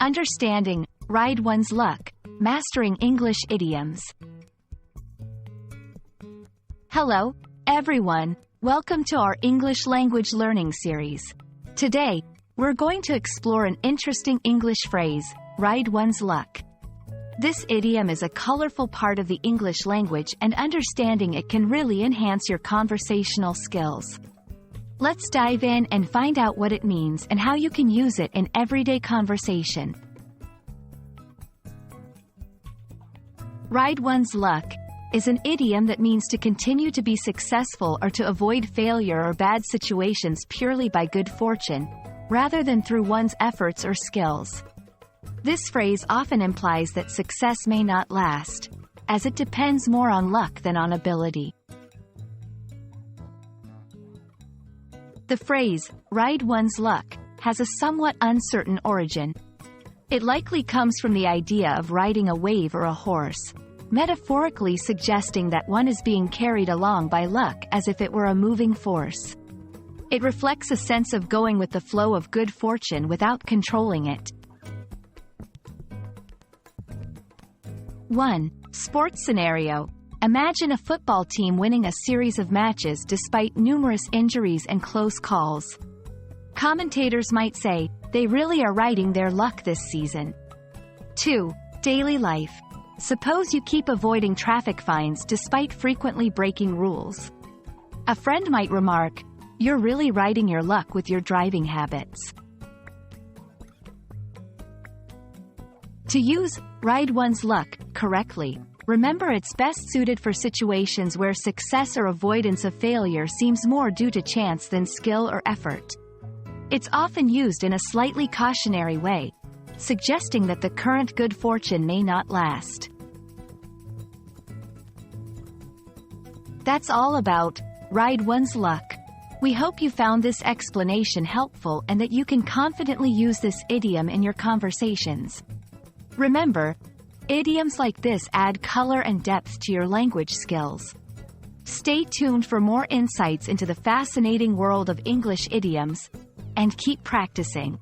Understanding, ride one's luck, mastering English idioms. Hello, everyone. Welcome to our English language learning series. Today, we're going to explore an interesting English phrase, ride one's luck. This idiom is a colorful part of the English language, and understanding it can really enhance your conversational skills. Let's dive in and find out what it means and how you can use it in everyday conversation. Ride one's luck is an idiom that means to continue to be successful or to avoid failure or bad situations purely by good fortune, rather than through one's efforts or skills. This phrase often implies that success may not last, as it depends more on luck than on ability. The phrase, ride one's luck, has a somewhat uncertain origin. It likely comes from the idea of riding a wave or a horse, metaphorically suggesting that one is being carried along by luck as if it were a moving force. It reflects a sense of going with the flow of good fortune without controlling it. 1. Sports scenario. Imagine a football team winning a series of matches despite numerous injuries and close calls. Commentators might say, they really are riding their luck this season. 2. Daily life. Suppose you keep avoiding traffic fines despite frequently breaking rules. A friend might remark, you're really riding your luck with your driving habits. To use ride one's luck correctly, remember it's best suited for situations where success or avoidance of failure seems more due to chance than skill or effort. It's often used in a slightly cautionary way, suggesting that the current good fortune may not last. That's all about ride one's luck. We hope you found this explanation helpful and that you can confidently use this idiom in your conversations. Remember, idioms like this add color and depth to your language skills. Stay tuned for more insights into the fascinating world of English idioms, and keep practicing.